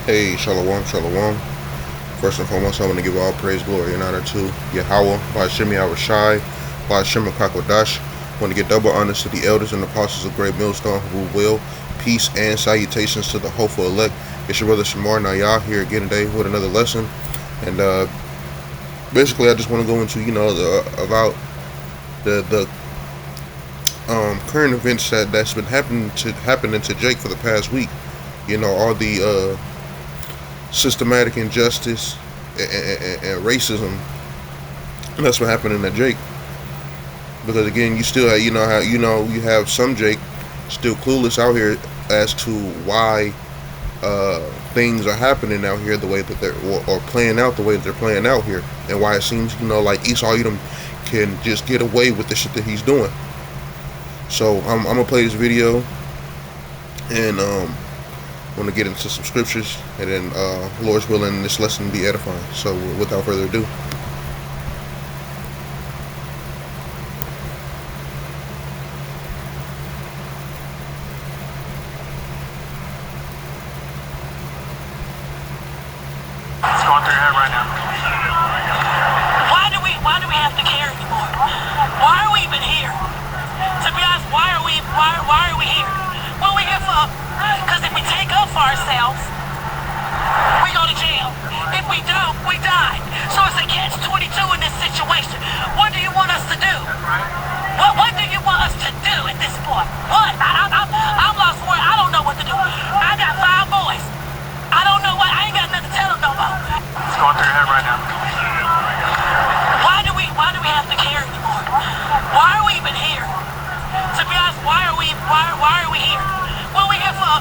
Hey, shalom, shalom. First and foremost, I want to give all praise, glory, and honor to Yahweh, Ba'ashem Yahushai, Ba'ashem Kakodash. I want to give double honors to the elders and apostles of Great Millstone who rule well. Peace and salutations to the hopeful elect. It's your brother Shamar Nayah here again today with another lesson. And basically, I just want to go into, about the current events that's been happening to Jake for the past week. All the systematic injustice and racism that's what happening to Jake. Because again, you still have, you have some Jake still clueless out here as to why things are happening out here the way that they're or playing out the way that they're playing out here, and why it seems like Esau Edom can just get away with the shit that he's doing. So I'm gonna play this video and want to get into some scriptures, and then Lord's willing, this lesson be edifying. So without further ado, It's going through your head right now. Why do we have to care anymore? Why are we even here? To be honest, why are we here? What are we here for? Because if we take up for ourselves, we go to jail. If we don't, we die. So it's a catch-22 in this situation. What do you want us to do? What do you want us to do at this point? What? I'm lost for it. I don't know what to do. I got 5 boys. I don't know what. I ain't got nothing to tell them no more. It's going through your head right now. Why do we have to care anymore? Why are we even here? To be honest, why are we here? What are we here for?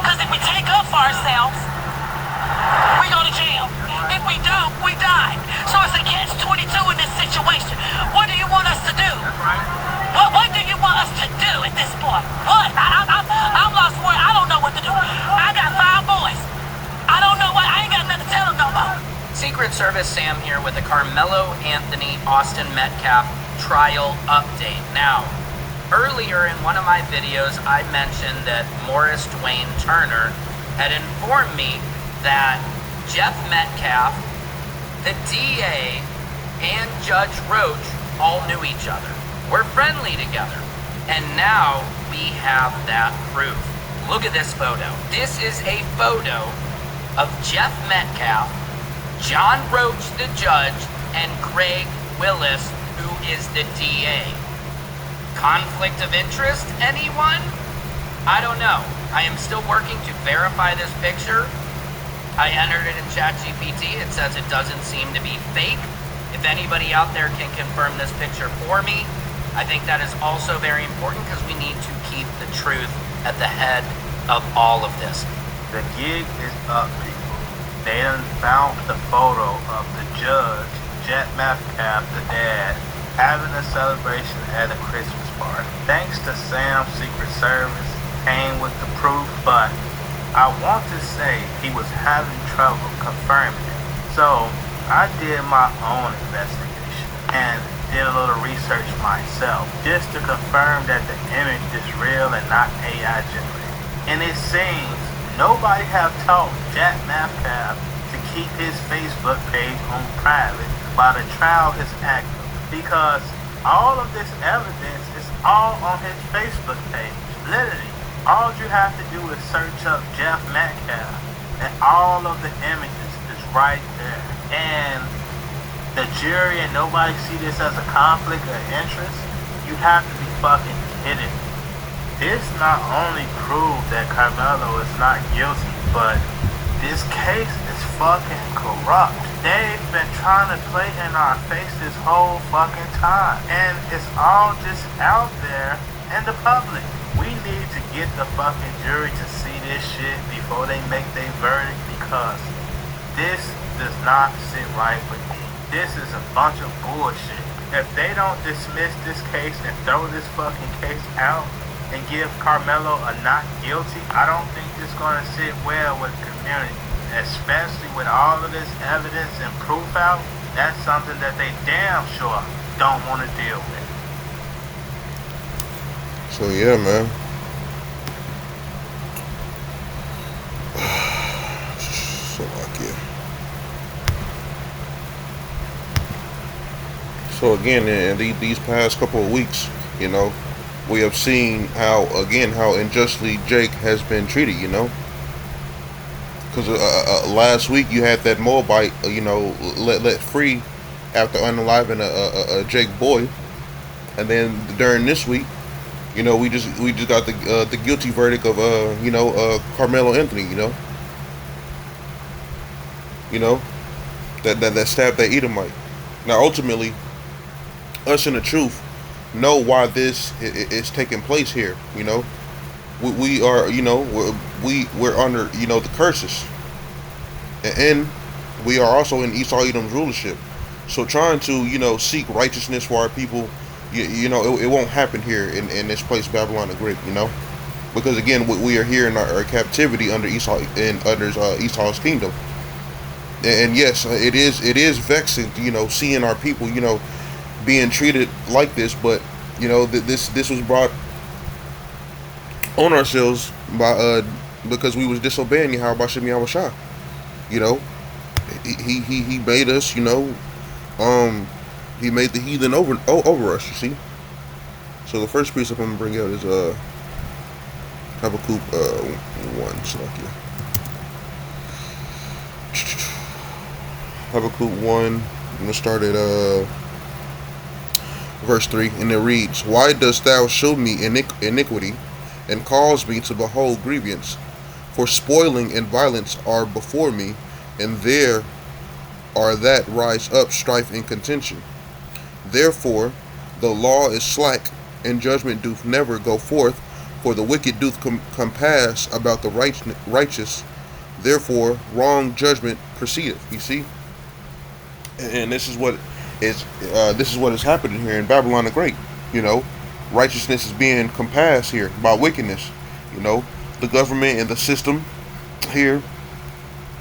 Because if we take up for ourselves, we go to jail. If we don't, we die. So it's a catch-22 in this situation. What do you want us to do? What do you want us to do at this point? What? I'm lost for it. I don't know what to do. I got 5 boys. I don't know what. I ain't got nothing to tell them no more. Secret Service Sam here with the Carmelo Anthony Austin Metcalf trial update. Now, earlier in one of my videos, I mentioned that Morris Dwayne Turner had informed me that Jeff Metcalf, the DA, and Judge Roach all knew each other. We're friendly together. And now we have that proof. Look at this photo. This is a photo of Jeff Metcalf, John Roach, the judge, and Greg Willis, who is the DA. Conflict of interest, anyone? I don't know. I am still working to verify this picture. I entered it in ChatGPT. It says it doesn't seem to be fake. If anybody out there can confirm this picture for me, I think that is also very important because we need to keep the truth at the head of all of this. The gig is up, people. They done found the photo of the judge, Jeff Metcalf, the dad, having a celebration at a Christmas party. Thanks to Sam's Secret Service, came with the proof, but I want to say he was having trouble confirming it. So I did my own investigation and did a little research myself just to confirm that the image is real and not AI generated. And it seems nobody have told Jeff Metcalf to keep his Facebook page on private while the trial is active, because all of this evidence is all on his Facebook page. Literally, all you have to do is search up Jeff Metcalf and all of the images is right there. And the jury and nobody see this as a conflict of interest. You have to be fucking kidding me. This not only proved that Carmelo is not guilty, but this case is fucking corrupt. They've been trying to play in our face this whole fucking time. And it's all just out there in the public. We need to get the fucking jury to see this shit before they make their verdict, because this does not sit right with me. This is a bunch of bullshit. If they don't dismiss this case and throw this fucking case out and give Carmelo a not guilty, I don't think it's gonna sit well with the community, especially with all of this evidence and proof out. That's something that they damn sure don't want to deal with. so yeah, man. So like, yeah. So again, in these past couple of weeks, you know, we have seen how unjustly Jake has been treated. You know, because last week you had that Moabite, you know, let free after unaliving a Jake boy, and then during this week, you know, we just got the guilty verdict of Carmelo Anthony. You know that stabbed that Edomite. Now ultimately, us in the truth know why this is taking place here. You know, we are, you know, we're under, you know, the curses, and we are also in Esau Edom's rulership. So trying to, you know, seek righteousness for our people, you know, it won't happen here in this place, Babylon the Great. You know, because again, we are here in our captivity under Esau and under Esau's kingdom. And yes, it is vexing, you know, seeing our people, you know, being treated like this. But you know, this was brought on ourselves by because we was disobeying Yahweh B'Shem Yahweh Shah. You know, he made us, you know, he made the heathen over us. You see. So the first precept I'm gonna bring out is Habakkuk 1. So like, yeah. Habakkuk 1, I'm going to start at verse 3, and it reads, Why dost thou show me iniquity, and cause me to behold grievance? For spoiling and violence are before me, and there are that rise up strife and contention. Therefore the law is slack, and judgment doth never go forth, for the wicked doth compass about the righteous. Therefore wrong judgment proceedeth. You see? And this is what is happening here in Babylon the Great. You know, righteousness is being compassed here by wickedness. You know, the government and the system here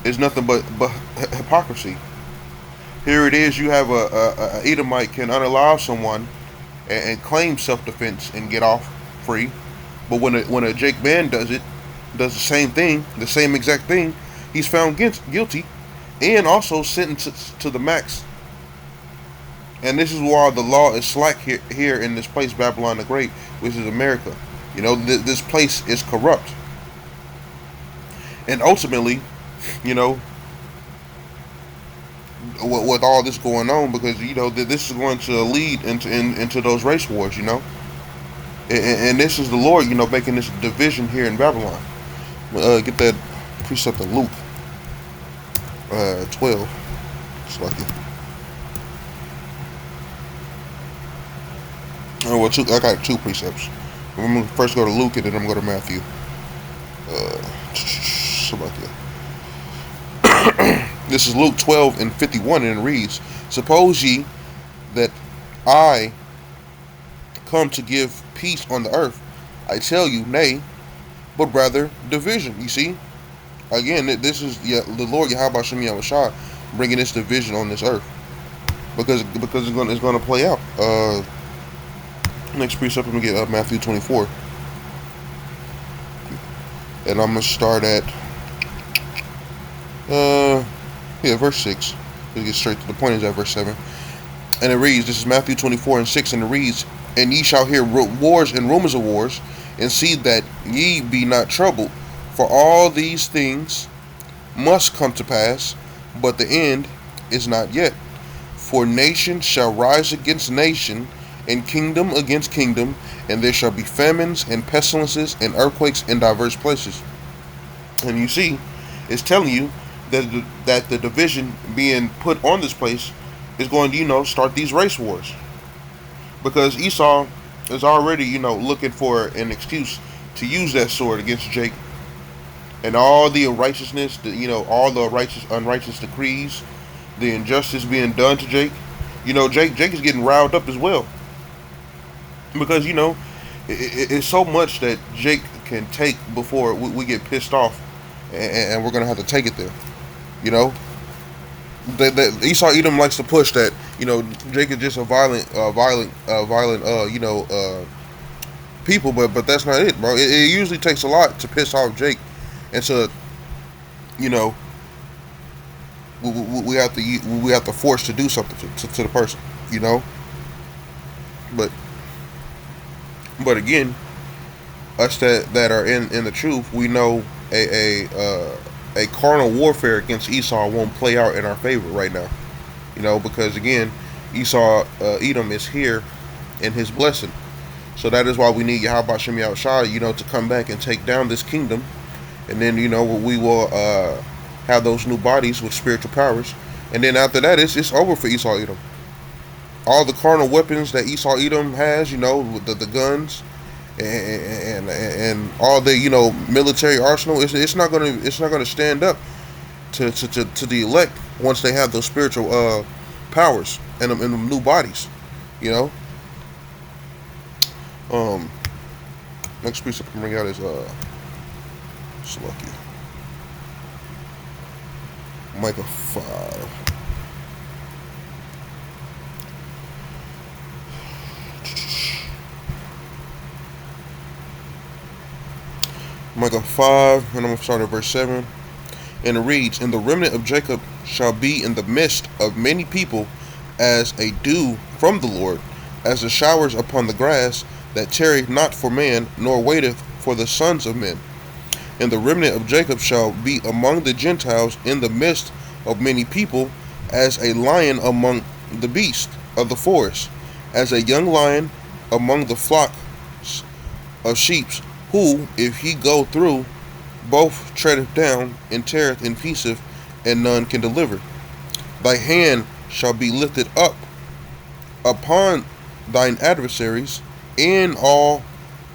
is nothing but hypocrisy. Here it is, you have a Edomite can unalive someone and claim self-defense and get off free, but when a Jake man does the same thing, the same exact thing, he's found guilty. And also sentenced to the max. And this is why the law is slack here in this place, Babylon the Great, which is America. You know, this place is corrupt. And ultimately, you know, with all this going on, because, you know, this is going to lead into those race wars, you know. And this is the Lord, you know, making this division here in Babylon. Get that precept of Luke. 12. It's lucky. Oh, well, I got 2 precepts. I'm going to first go to Luke and then I'm going to go to Matthew. This is Luke 12 and 51, and it reads, Suppose ye that I come to give peace on the earth? I tell you, nay, but rather division. You see? Again, this is the Lord Yahweh B'Shem Yahweh Shah bringing this division on this earth, because it's going to play out. Next precept, I'm going to get Matthew 24, and I'm going to start at verse 6. We'll get straight to the point. Is at verse 7, and it reads, this is Matthew 24 and 6, and it reads, And ye shall hear wars and rumors of wars, and see that ye be not troubled. For all these things must come to pass, but the end is not yet. For nation shall rise against nation, and kingdom against kingdom, and there shall be famines and pestilences and earthquakes in diverse places. And you see, it's telling you that the division being put on this place is going to, you know, start these race wars. Because Esau is already, you know, looking for an excuse to use that sword against Jacob. And all the unrighteousness, all the unrighteous decrees, the injustice being done to Jake. You know, Jake is getting riled up as well. Because, you know, it's so much that Jake can take before we get pissed off. And we're going to have to take it there. You know? Esau Edom likes to push that, you know, Jake is just a violent, people. But that's not it, bro. It usually takes a lot to piss off Jake. And to, you know, we have to force to do something to the person, you know. But again, us that are in the truth, we know a carnal warfare against Esau won't play out in our favor right now, you know, because again, Esau, Edom is here in his blessing. So that is why we need Yahweh Shem Yahushua, you know, to come back and take down this kingdom, and then, you know, we will have those new bodies with spiritual powers, and then after that, it's over for Esau Edom. All the carnal weapons that Esau Edom has, you know, the guns and all the, you know, military arsenal, it's not gonna stand up to the elect once they have those spiritual powers and them new bodies, you know. Next piece I can bring out is Salakia. Micah 5. Micah 5, and I'm going to start at verse 7. And it reads, "And the remnant of Jacob shall be in the midst of many people as a dew from the Lord, as the showers upon the grass, that tarry not for man, nor waiteth for the sons of men. And the remnant of Jacob shall be among the Gentiles in the midst of many people, as a lion among the beasts of the forest, as a young lion among the flocks of sheep, who, if he go through, both treadeth down, and teareth in pieces, and none can deliver. Thy hand shall be lifted up upon thine adversaries, and all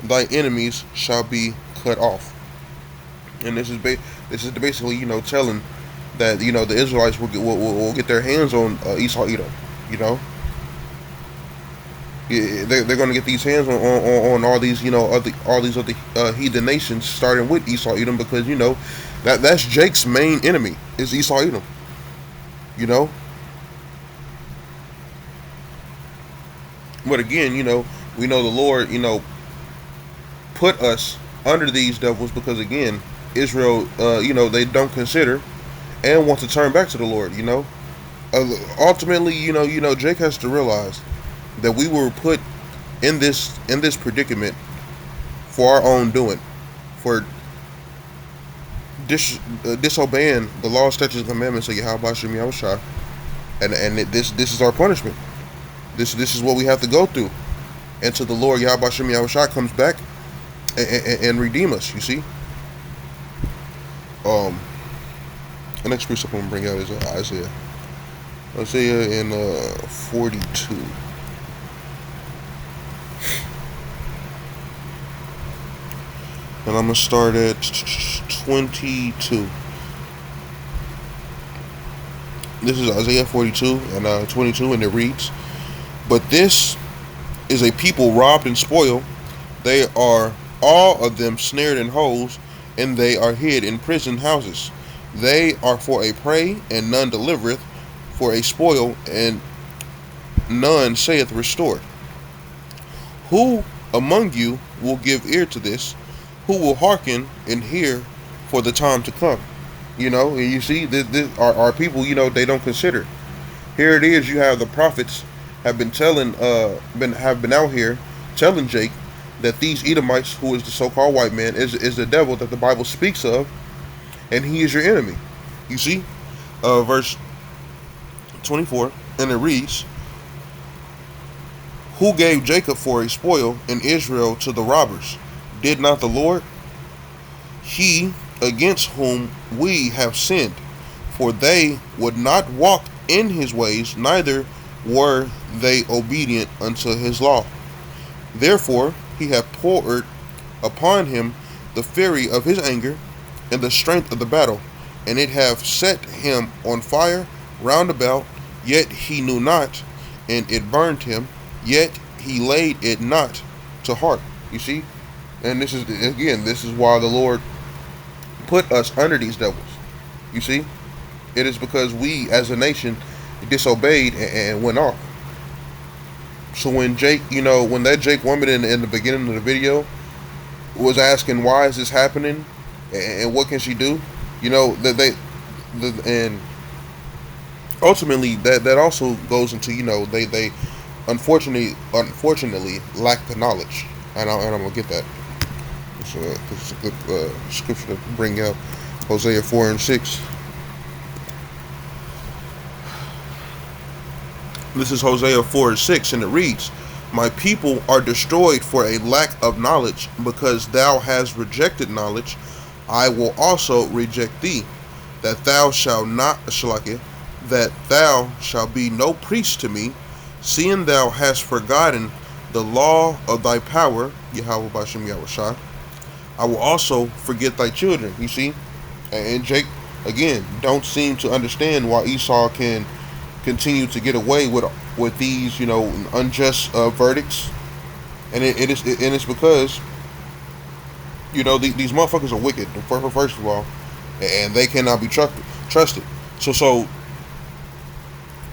thy enemies shall be cut off." And this is basically, you know, telling that, you know, the Israelites will get their hands on Esau Edom, you know. They're going to get these hands on all these, you know, all these other heathen nations, starting with Esau Edom, because, you know, that's Jake's main enemy is Esau Edom, you know. But again, you know, we know the Lord, you know, put us under these devils because, again, Israel, you know, they don't consider and want to turn back to the Lord, you know. Ultimately, you know, Jake has to realize that we were put in this predicament for our own doing, for disobeying the law, statutes, and commandments of Yahweh Shem Yahushua, and this is our punishment. This is what we have to go through until the Lord Yahweh Shem Yahushua comes back and redeem us. You see. The next precept I'm going to bring out is Isaiah. Isaiah in 42. And I'm going to start at 22. This is Isaiah 42 and 22, and it reads, "But this is a people robbed and spoiled. They are all of them snared in holes, and they are hid in prison houses. They are for a prey, and none delivereth, for a spoil, and none saith restore. Who among you will give ear to this? Who will hearken and hear for the time to come?" You know, and you see, this our people, you know, they don't consider. Here it is, you have the prophets have been telling, have been out here telling Jake that these Edomites, who is the so-called white man, is the devil that the Bible speaks of, and he is your enemy. You see, verse 24, and it reads, "Who gave Jacob for a spoil, and Israel to the robbers? Did not the Lord? He against whom we have sinned, for they would not walk in his ways, neither were they obedient unto his law. Therefore he hath poured upon him the fury of his anger, and the strength of the battle, and it hath set him on fire round about, yet he knew not, and it burned him, yet he laid it not to heart." You see? And this is why the Lord put us under these devils. You see? It is because we as a nation disobeyed and went off. So when Jake, you know, when that Jake woman in the beginning of the video was asking, why is this happening and what can she do? You know, and ultimately that also goes into, they unfortunately lack the knowledge, and I'm gonna get that. So this is a good scripture to bring out, Hosea 4:6. This is Hosea 4:6, and it reads, "My people are destroyed for a lack of knowledge, because thou hast rejected knowledge. I will also reject thee, that thou shalt not, Shalakia, that thou shalt be no priest to me, seeing thou hast forgotten the law of thy power, Yahweh Bashem Yahushua. I will also forget thy children." You see, and Jake again don't seem to understand why Esau can continue to get away with these, unjust verdicts, and it's because these motherfuckers are wicked, first of all, and they cannot be trusted. So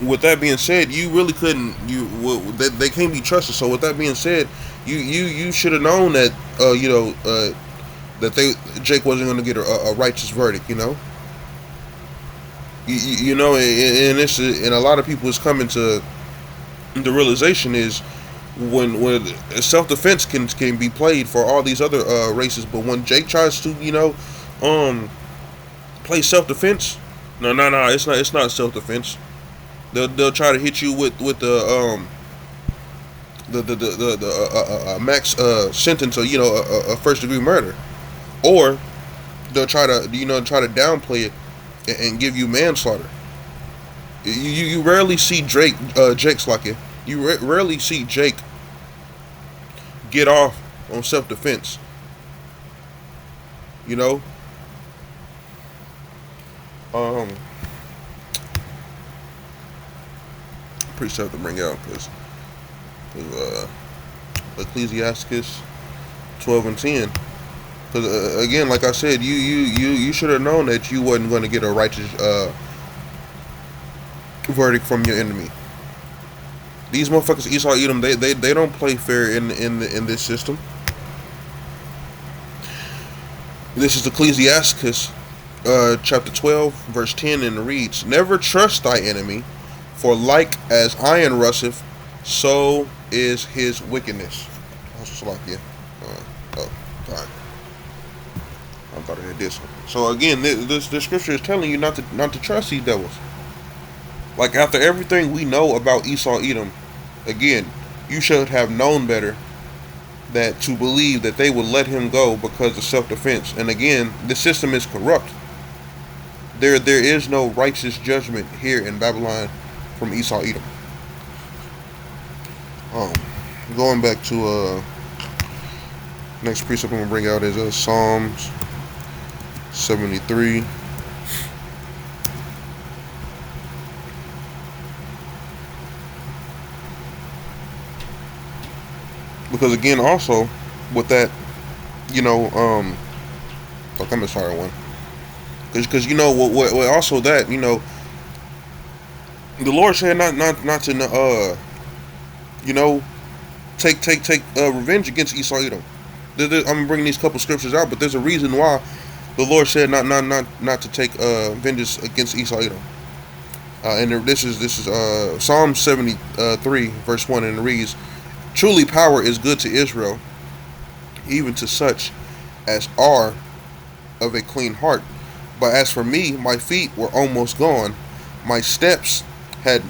with that being said, you really couldn't. They can't be trusted. So with that being said, you should have known that that Jake wasn't going to get a righteous verdict. And a lot of people is coming to the realization is when self-defense can be played for all these other races, but when Jake tries to play self-defense, no, it's not self-defense. They'll try to hit you with the max sentence of a first-degree murder, or they'll try to downplay it and give you manslaughter. You rarely see Jake's like it. You rarely see Jake get off on self-defense. Precept to bring out because Ecclesiasticus 12:10. Because again, like I said, you should have known that you wasn't going to get a righteous verdict from your enemy. These motherfuckers, Esau, Edom, they don't play fair in this system. This is Ecclesiasticus chapter 12 verse 10, and it reads, "Never trust thy enemy, for like as iron rusteth, so is his wickedness." I thought I had this one. So again, this scripture is telling you not to trust these devils. Like, after everything we know about Esau, Edom, again, you should have known better that to believe that they would let him go because of self-defense. And again, the system is corrupt. There is no righteous judgment here in Babylon from Esau, Edom. Going back to next precept I'm gonna bring out is Psalms 73. Because again, also with that, I'm gonna start one. Because what also that the Lord said not to take revenge against Esau, Edom. I'm gonna bring these couple scriptures out, but there's a reason why the Lord said not to take vengeance against Esau, Edom. And this is Psalm 73 verse 1, and it reads, "Truly power is good to Israel, even to such as are of a clean heart. But as for me, my feet were almost gone. My steps had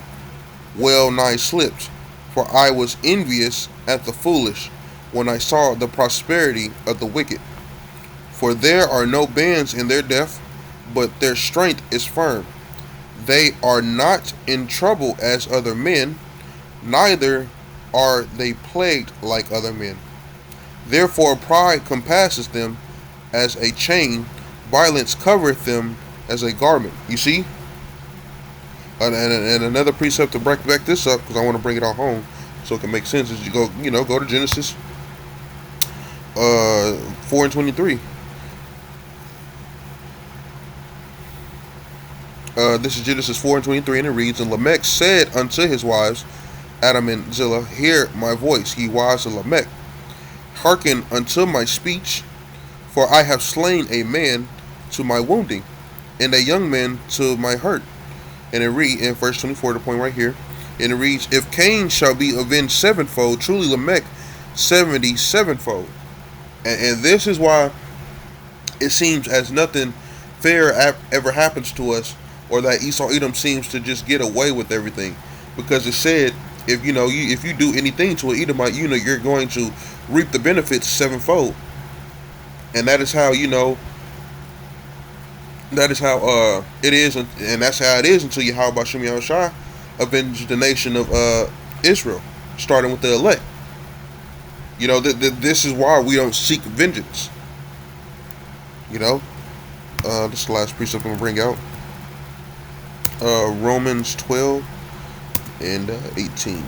well nigh slipped. For I was envious at the foolish when I saw the prosperity of the wicked. For there are no bands in their death, but their strength is firm. They are not in trouble as other men, neither are they plagued like other men. Therefore pride compasses them as a chain, violence covereth them as a garment." You see? And another precept to back this up, because I want to bring it all home so it can make sense, is you go to Genesis 4:23. This is Genesis 4:23, and it reads, "And Lamech said unto his wives, Adam and Zillah, Hear my voice, ye wives of Lamech. Hearken unto my speech, for I have slain a man to my wounding, and a young man to my hurt. And it reads in verse 24, the point right here, and it reads, if Cain shall be avenged sevenfold, truly Lamech 77fold. And this is why it seems as nothing fair ever happens to us, or that Esau Edom seems to just get away with everything, because it said, if if you do anything to an Edomite, you're going to reap the benefits sevenfold. And that is how it is, and that's how it is until Yahweh B'Shem Yahushua avenged the nation of Israel, starting with the elect. This is why we don't seek vengeance. This is the last precept I'm going to bring out. Romans 12 and 18.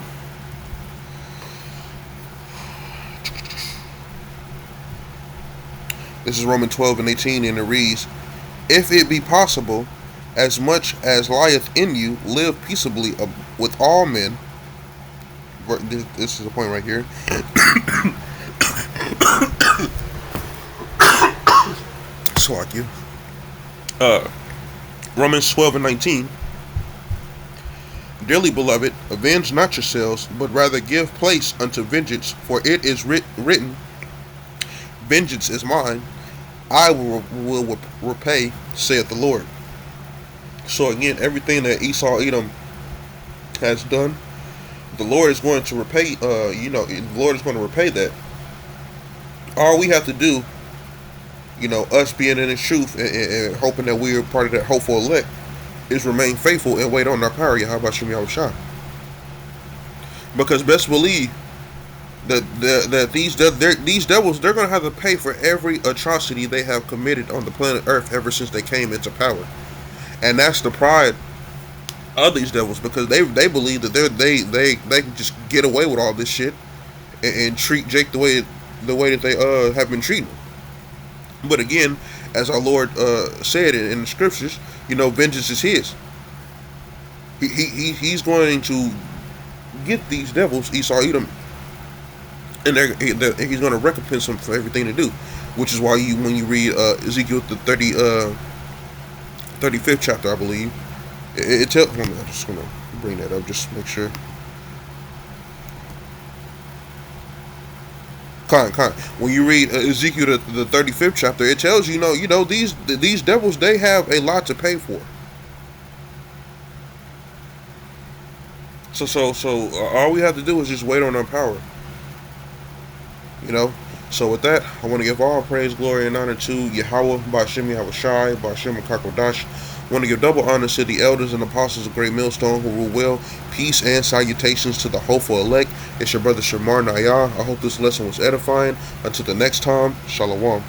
This is Romans 12 and 18, and it reads, if it be possible, as much as lieth in you, live peaceably with all men. This is the point right here. So like you. Romans 12 and 19. Dearly beloved, avenge not yourselves, but rather give place unto vengeance, for it is written, vengeance is mine, I will repay, saith the Lord. So again, everything that Esau Edom has done, the Lord is going to repay. The Lord is going to repay that. All we have to do, us being in His truth and hoping that we are part of that hopeful elect, is remain faithful and wait on our power, Yahweh B'Shem Yahushua. Because best believe that these devils, they're going to have to pay for every atrocity they have committed on the planet Earth ever since they came into power. And that's the pride of these devils, because they believe that they can just get away with all this shit and treat Jake the way that they have been treating him. But again, as our Lord said in the scriptures, vengeance is His. He's going to get these devils, Esau Edom, and He's going to recompense them for everything they do. Which is why when you read Ezekiel the 35th chapter, I believe, it tells. I'm just going to bring that up just to make sure. When you read Ezekiel the 35th chapter, it tells these devils, they have a lot to pay for. So all we have to do is just wait on our power. So with that, I want to give all praise, glory, and honor to Yahweh B'Shem Yahushai, B'Shem Kakodash. I want to give double honor to the elders and apostles of Great Millstone who rule well. Peace and salutations to the hopeful elect. It's your brother Shamar Nayah. I hope this lesson was edifying. Until the next time, Shalom.